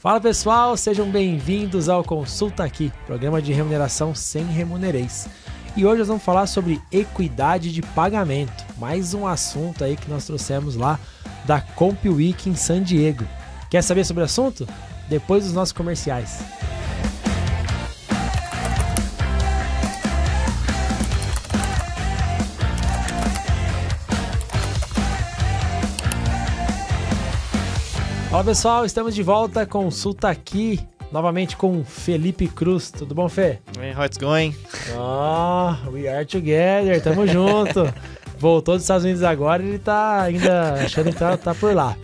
Fala pessoal, sejam bem-vindos ao Consulta Aqui, programa de remuneração sem remunereis. E hoje nós vamos falar sobre equidade de pagamento, mais um assunto aí que nós trouxemos lá da Comp Week em San Diego. Quer saber sobre o assunto? Depois dos nossos comerciais. Fala pessoal, estamos de volta, Consulta Aqui, novamente com Felipe Cruz. Tudo bom, Fê? Hey, how it's going? We are together, tamo junto. Voltou dos Estados Unidos agora e ele tá ainda achando que tá por lá.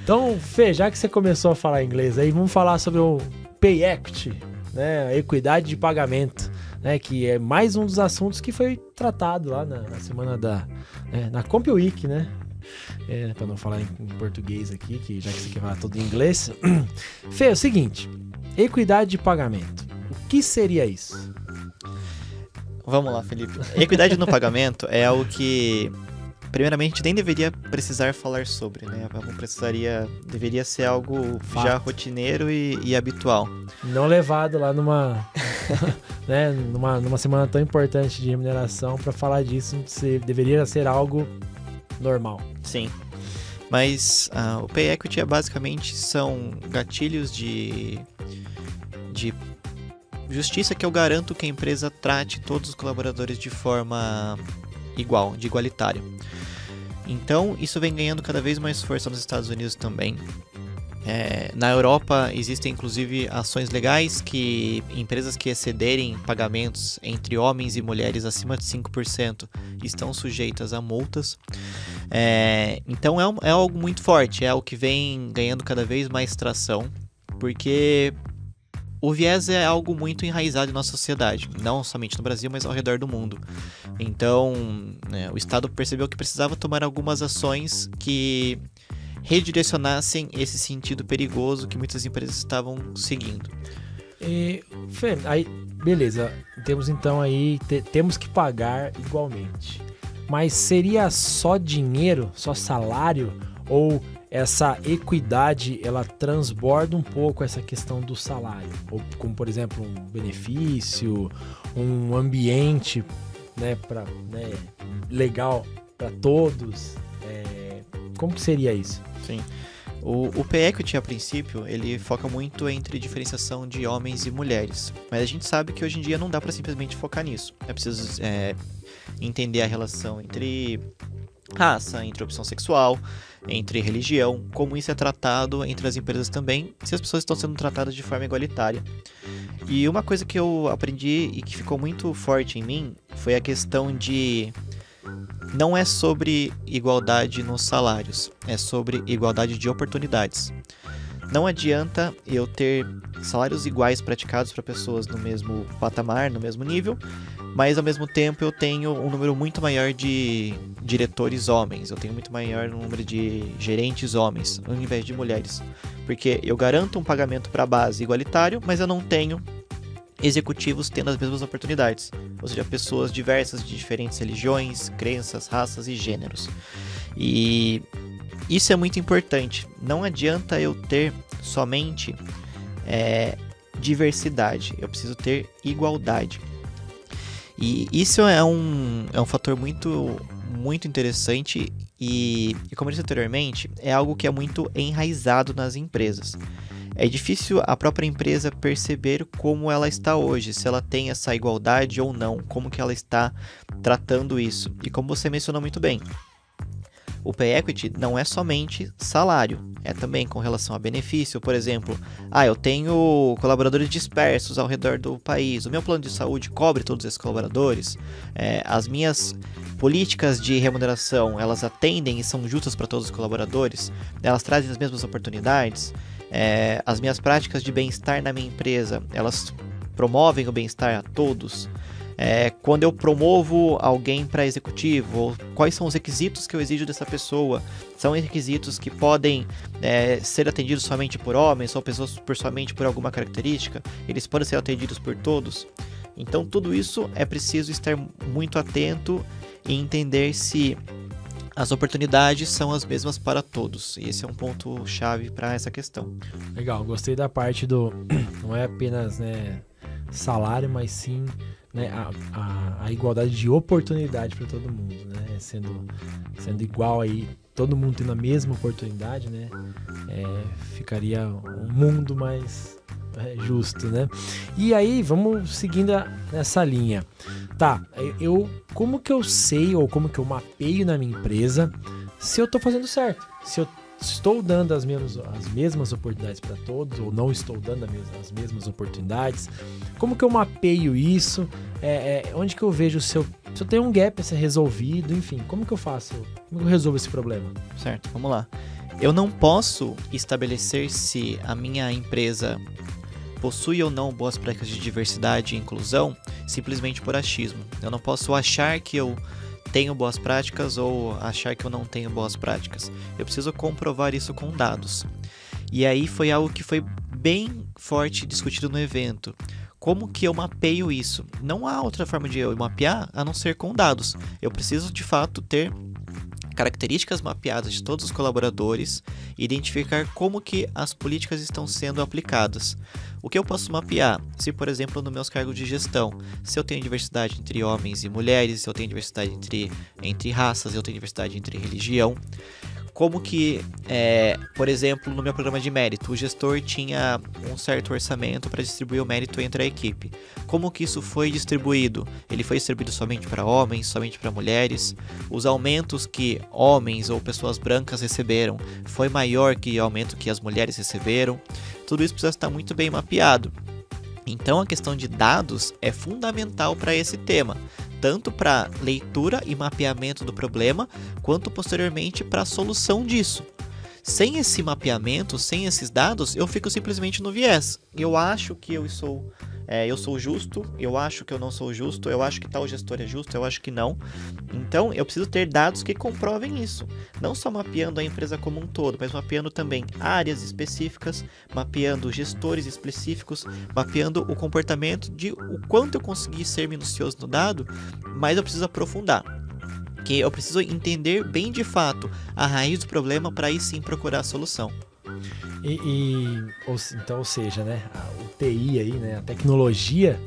Então, Fê, já que você começou a falar inglês aí, vamos falar sobre o Pay Equity, né? A equidade de pagamento, né? Que é mais um dos assuntos que foi tratado lá na semana na Comp Week, né? Para não falar em português aqui, que já que você quer falar tudo em inglês. Fê, é o seguinte, equidade de pagamento, o que seria isso? Vamos lá, Felipe. Equidade no pagamento é algo que, primeiramente, nem deveria precisar falar sobre, né? Deveria ser algo Fato. Já rotineiro e habitual. Não levado lá numa semana tão importante de remuneração para falar disso, deveria ser algo normal. Sim. Mas o Pay Equity basicamente são gatilhos de justiça que eu garanto que a empresa trate todos os colaboradores de forma igual, de igualitária. Então, isso vem ganhando cada vez mais força nos Estados Unidos também. Na Europa existem inclusive ações legais que empresas que excederem pagamentos entre homens e mulheres acima de 5% estão sujeitas a multas. Então é algo muito forte, é algo que vem ganhando cada vez mais tração, porque o viés é algo muito enraizado em nossa sociedade, não somente no Brasil, mas ao redor do mundo. Então o Estado percebeu que precisava tomar algumas ações que redirecionassem esse sentido perigoso que muitas empresas estavam seguindo. Fê, aí, beleza, temos então aí, temos que pagar igualmente. Mas seria só dinheiro, só salário? Ou essa equidade, ela transborda um pouco essa questão do salário? Ou como, por exemplo, um benefício, um ambiente, né, legal para todos? Como que seria isso? Sim. O Pay Equity, a princípio, ele foca muito entre diferenciação de homens e mulheres. Mas a gente sabe que hoje em dia não dá para simplesmente focar nisso. É preciso entender a relação entre raça, entre opção sexual, entre religião, como isso é tratado entre as empresas também, se as pessoas estão sendo tratadas de forma igualitária. E uma coisa que eu aprendi e que ficou muito forte em mim foi a questão de não é sobre igualdade nos salários, é sobre igualdade de oportunidades. Não adianta eu ter salários iguais praticados para pessoas no mesmo patamar, no mesmo nível, mas ao mesmo tempo eu tenho um número muito maior de diretores homens, eu tenho muito maior número de gerentes homens, ao invés de mulheres. Porque eu garanto um pagamento para a base igualitário, mas eu não tenho executivos tendo as mesmas oportunidades, ou seja, pessoas diversas de diferentes religiões, crenças, raças e gêneros. E isso é muito importante. Não adianta eu ter somente diversidade, eu preciso ter igualdade. E isso é um fator muito, muito interessante e, como eu disse anteriormente, é algo que é muito enraizado nas empresas. É difícil a própria empresa perceber como ela está hoje, se ela tem essa igualdade ou não, como que ela está tratando isso. E como você mencionou muito bem, o Pay Equity não é somente salário, é também com relação a benefício. Por exemplo, eu tenho colaboradores dispersos ao redor do país, o meu plano de saúde cobre todos esses colaboradores, as minhas políticas de remuneração, elas atendem e são justas para todos os colaboradores, elas trazem as mesmas oportunidades. As minhas práticas de bem-estar na minha empresa, elas promovem o bem-estar a todos. Quando eu promovo alguém para executivo, quais são os requisitos que eu exijo dessa pessoa? São requisitos que podem ser atendidos somente por homens ou pessoas somente por alguma característica? Eles podem ser atendidos por todos? Então tudo isso é preciso estar muito atento e entender se as oportunidades são as mesmas para todos. E esse é um ponto chave para essa questão. Legal, gostei da parte do... Não é apenas, né, salário, mas sim, né, a igualdade de oportunidade para todo mundo, né? Sendo igual aí, todo mundo tendo a mesma oportunidade, né? Ficaria um mundo mais justo, né? E aí, vamos seguindo nessa linha. Tá, como que eu sei, ou como que eu mapeio na minha empresa se eu tô fazendo certo? Se eu estou dando as mesmas oportunidades para todos, ou não estou dando as mesmas oportunidades? Como que eu mapeio isso? Onde que eu vejo se eu tenho um gap a ser resolvido? Enfim, como que eu faço? Como que eu resolvo esse problema? Certo, vamos lá. Eu não posso estabelecer se a minha empresa possui ou não boas práticas de diversidade e inclusão simplesmente por achismo. Eu não posso achar que eu tenho boas práticas ou achar que eu não tenho boas práticas. Eu preciso comprovar isso com dados. E aí foi algo que foi bem forte discutido no evento. Como que eu mapeio isso? Não há outra forma de eu mapear a não ser com dados. Eu preciso de fato ter características mapeadas de todos os colaboradores e identificar como que as políticas estão sendo aplicadas. O que eu posso mapear? Se, por exemplo, nos meus cargos de gestão, se eu tenho diversidade entre homens e mulheres, se eu tenho diversidade entre raças, eu tenho diversidade entre religião. Como que, por exemplo, no meu programa de mérito, o gestor tinha um certo orçamento para distribuir o mérito entre a equipe. Como que isso foi distribuído? Ele foi distribuído somente para homens, somente para mulheres? Os aumentos que homens ou pessoas brancas receberam foi maior que o aumento que as mulheres receberam? Tudo isso precisa estar muito bem mapeado. Então a questão de dados é fundamental para esse tema, tanto para leitura e mapeamento do problema, quanto posteriormente para a solução disso. Sem esse mapeamento, sem esses dados, eu fico simplesmente no viés. Eu acho que eu sou justo, eu acho que eu não sou justo, eu acho que tal gestor é justo, eu acho que não. Então, eu preciso ter dados que comprovem isso. Não só mapeando a empresa como um todo, mas mapeando também áreas específicas, mapeando gestores específicos, mapeando o comportamento de o quanto eu consegui ser minucioso no dado, mas eu preciso aprofundar. Que eu preciso entender bem de fato a raiz do problema para aí sim procurar a solução. Ou seja, né, o TI aí, né, a tecnologia,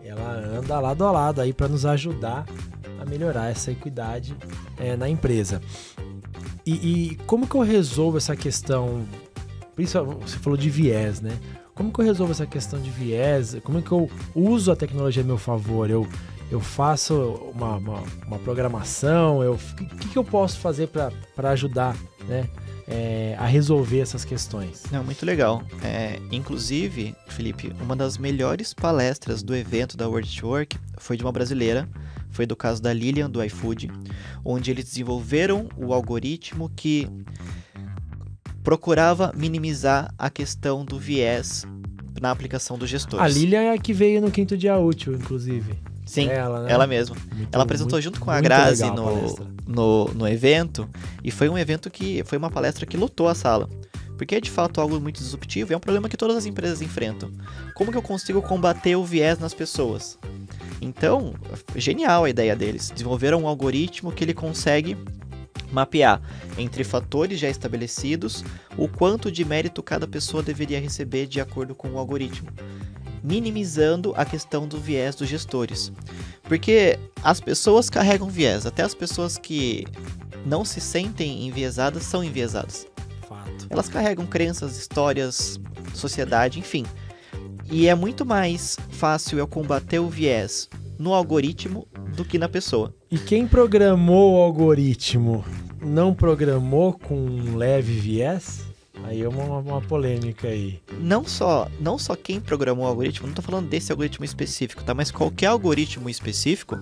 ela anda lado a lado aí para nos ajudar a melhorar essa equidade na empresa. E como que eu resolvo essa questão? Você falou de viés, né? Como que eu resolvo essa questão de viés? Como que eu uso a tecnologia a meu favor? Eu faço uma programação? O que eu posso fazer para ajudar, né, a resolver essas questões? Não, muito legal. Inclusive, Felipe, uma das melhores palestras do evento da World at Work foi de uma brasileira. Foi do caso da Lilian, do iFood, onde eles desenvolveram o algoritmo que procurava minimizar a questão do viés na aplicação dos gestores. A Lilian é a que veio no 5º dia útil, inclusive. Sim, né? ela mesma. Ela apresentou junto com a Grazi no evento, e foi um evento que foi uma palestra que lotou a sala. Porque é de fato algo muito disruptivo e é um problema que todas as empresas enfrentam. Como que eu consigo combater o viés nas pessoas? Então, genial a ideia deles. Desenvolveram um algoritmo que ele consegue mapear entre fatores já estabelecidos o quanto de mérito cada pessoa deveria receber de acordo com o algoritmo, minimizando a questão do viés dos gestores. Porque as pessoas carregam viés, até as pessoas que não se sentem enviesadas são enviesadas. Fato. Elas carregam crenças, histórias, sociedade, enfim. E é muito mais fácil eu combater o viés no algoritmo do que na pessoa. E quem programou o algoritmo não programou com um leve viés? Aí é uma polêmica aí. Não só quem programou o algoritmo, não estou falando desse algoritmo específico, tá? Mas qualquer algoritmo específico,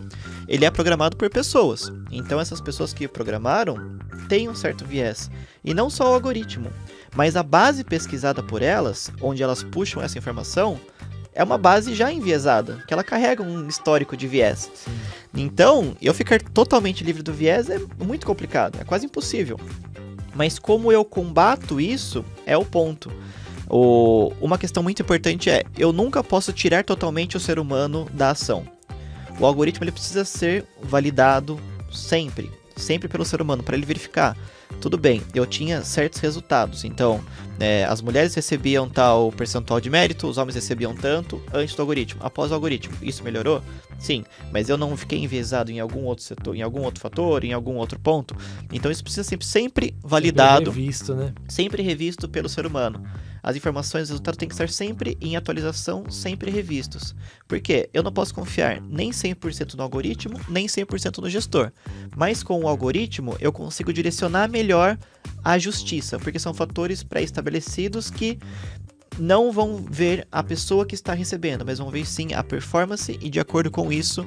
ele é programado por pessoas. Então essas pessoas que programaram têm um certo viés. E não só o algoritmo, mas a base pesquisada por elas, onde elas puxam essa informação, é uma base já enviesada, que ela carrega um histórico de viés. Sim. Então, eu ficar totalmente livre do viés é muito complicado, é quase impossível. Mas como eu combato isso é o ponto. Uma questão muito importante é, eu nunca posso tirar totalmente o ser humano da ação. O algoritmo ele precisa ser validado sempre. sempre pelo ser humano, para ele verificar. Tudo bem, eu tinha certos resultados, então as mulheres recebiam tal percentual de mérito, os homens recebiam tanto antes do algoritmo. Após o algoritmo, isso melhorou? Sim, mas eu não fiquei enviesado em algum outro setor, em algum outro fator, em algum outro ponto. Então isso precisa sempre validado, sempre revisto, né? Sempre revisto pelo ser humano. As informações, os resultados têm que estar sempre em atualização, sempre revistos. Por quê? Eu não posso confiar nem 100% no algoritmo, nem 100% no gestor. Mas com o algoritmo, eu consigo direcionar melhor a justiça, porque são fatores pré-estabelecidos que não vão ver a pessoa que está recebendo, mas vão ver sim a performance e, de acordo com isso,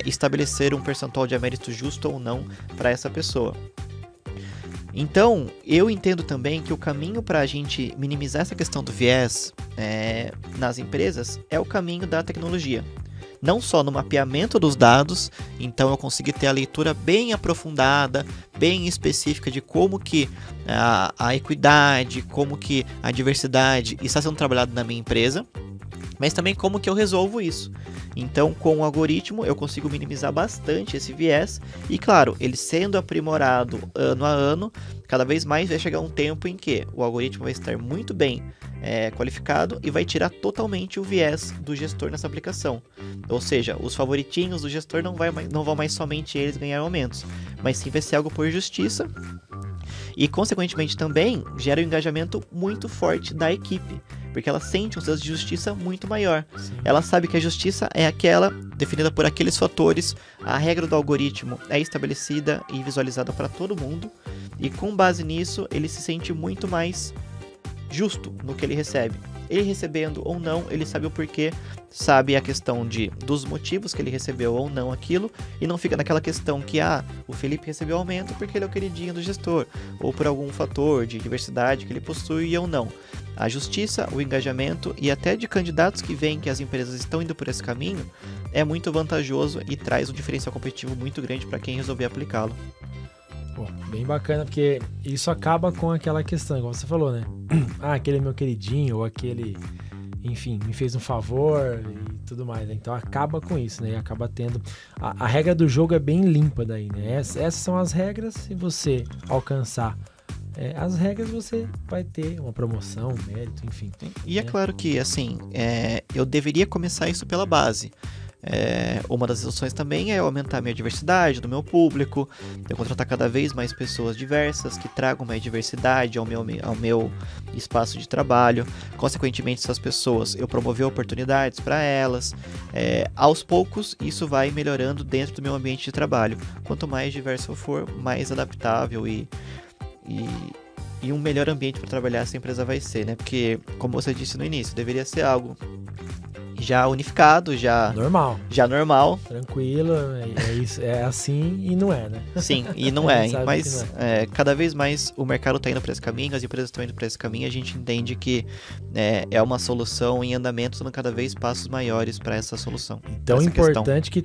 estabelecer um percentual de mérito justo ou não para essa pessoa. Então, eu entendo também que o caminho para a gente minimizar essa questão do viés nas empresas é o caminho da tecnologia. Não só no mapeamento dos dados, então eu consegui ter a leitura bem aprofundada, bem específica de como que a equidade, como que a diversidade está sendo trabalhada na minha empresa, mas também como que eu resolvo isso. Então, com o algoritmo, eu consigo minimizar bastante esse viés e, claro, ele sendo aprimorado ano a ano, cada vez mais vai chegar um tempo em que o algoritmo vai estar muito bem qualificado e vai tirar totalmente o viés do gestor nessa aplicação. Ou seja, os favoritinhos do gestor não vão mais somente eles ganhar aumentos, mas sim vai ser algo por justiça e, consequentemente, também gera um engajamento muito forte da equipe, porque ela sente um senso de justiça muito maior. Sim. Ela sabe que a justiça é aquela definida por aqueles fatores, a regra do algoritmo é estabelecida e visualizada para todo mundo, e com base nisso, ele se sente muito mais justo no que ele recebe. Ele recebendo ou não, ele sabe o porquê, sabe a questão dos motivos que ele recebeu ou não aquilo, e não fica naquela questão que, o Felipe recebeu aumento porque ele é o queridinho do gestor, ou por algum fator de diversidade que ele possui ou não. A justiça, o engajamento e até de candidatos que veem que as empresas estão indo por esse caminho é muito vantajoso e traz um diferencial competitivo muito grande para quem resolver aplicá-lo. Pô, bem bacana, porque isso acaba com aquela questão, como você falou, né? Aquele é meu queridinho, ou aquele, enfim, me fez um favor e tudo mais, né? Então acaba com isso, né? Acaba tendo... A regra do jogo é bem limpa daí, né? Essas são as regras, se você alcançar as regras, você vai ter uma promoção, um mérito, enfim. E é claro que, assim, eu deveria começar isso pela base. Uma das opções também é aumentar a minha diversidade do meu público, eu contratar cada vez mais pessoas diversas que tragam mais diversidade ao meu espaço de trabalho. Consequentemente, essas pessoas, eu promover oportunidades para elas. Aos poucos, isso vai melhorando dentro do meu ambiente de trabalho. Quanto mais diverso eu for, mais adaptável e um melhor ambiente para trabalhar essa empresa vai ser, né? Porque, como você disse no início, deveria ser algo já unificado, já normal. Tranquilo, é assim e não é, né? Sim, e não é, mas não é. Cada vez mais o mercado está indo para esse caminho, as empresas estão indo para esse caminho, a gente entende que é uma solução em andamento, dando cada vez passos maiores para essa solução. Tão importante que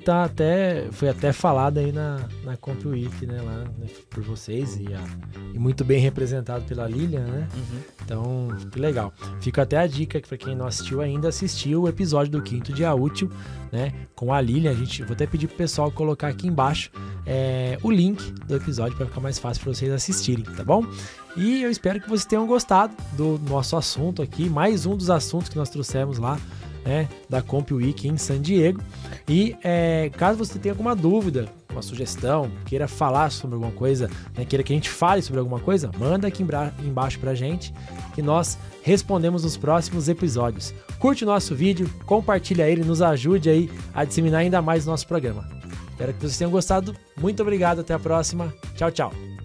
foi até falado aí na Comp Week, né, lá, né, por vocês e muito bem representado pela Lilian, né? Uhum. Então, que legal. Fica até a dica que para quem não assistiu ainda, assistiu o episódio do 5º Dia Útil, né, com a Lilian. Vou até pedir pro pessoal colocar aqui embaixo o link do episódio para ficar mais fácil para vocês assistirem, tá bom? E eu espero que vocês tenham gostado do nosso assunto aqui, mais um dos assuntos que nós trouxemos lá, né, da Comp Week em San Diego. E caso você tenha alguma dúvida, uma sugestão, queira falar sobre alguma coisa, né, queira que a gente fale sobre alguma coisa, manda aqui embaixo pra gente, que nós respondemos nos próximos episódios. Curte o nosso vídeo, compartilha ele, nos ajude aí a disseminar ainda mais o nosso programa. Espero que vocês tenham gostado. Muito obrigado, até a próxima. Tchau, tchau.